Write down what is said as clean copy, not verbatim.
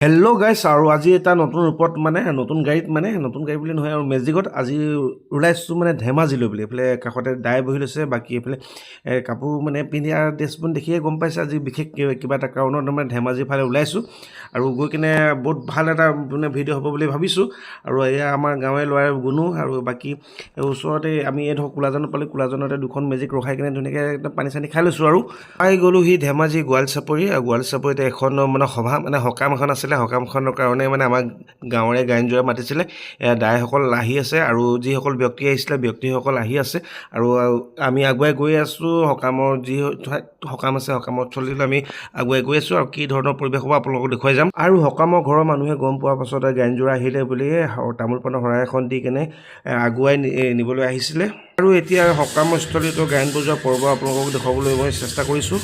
hello' গাইছ আৰু আজি এটা নতুন ৰূপত নতুন গাড়ীত নতুন গাড়ী বুলি নহয় আৰু মেজিকত আজি ওলাইছোঁ ধেমাজিলৈ বুলি এইফালে কাষতে দাই বহি লৈছে বাকী এইফালে কাপোৰ পিন্ধি আৰু ড্ৰেছবোৰ দেখিয়ে গম পাইছে আজি বিশেষ কিবা এটা কাৰণত ধেমাজিৰ ফালে ওলাইছোঁ আৰু গৈ কিনে বহুত ভাল এটা ভিডিঅ' হ'ব বুলি ভাবিছোঁ আৰু এয়া আমাৰ গাঁৱৰে ল'ৰাই গুণো আৰু বাকী ওচৰতে আমি এই ধৰক কোলাজানত পালে কোলাজানতে দুখন মেজিক ৰখাই কিনে ধুনীয়াকৈ একদম পানী চানী খাই লৈছোঁ আৰু পাই গ'লোঁ সি ধেমাজি গোৱালচাপৰি আৰু গোৱালচাপৰিতে এখন সভা সকাম এখন আছিল সকামখনৰ কাৰণে আমাৰ গাঁৱৰে গায়নজোৰা মাতিছিলে দাইসকল আহি আছে আৰু যিসকল ব্যক্তি আহিছিলে ব্যক্তিসকল আহি আছে আৰু আমি আগুৱাই গৈ আছোঁ সকামৰ যি সকাম আছে সকামত চলিলে আমি আগুৱাই গৈ আছোঁ আৰু কি ধৰণৰ পৰিৱেশ হ'ব আপোনালোকক দেখুৱাই যাম আৰু সকামৰ ঘৰৰ মানুহে গম পোৱাৰ পাছত গায়নজোৰা আহিলে বুলি তামোল পাণৰ শৰাই এখন দি কেনে আগুৱাই নিবলৈ আহিছিলে আৰু এতিয়া সকামস্থলীত গায়ন বজোৱা পৰ্ব আপোনালোকক দেখুৱাবলৈ মই চেষ্টা কৰিছোঁ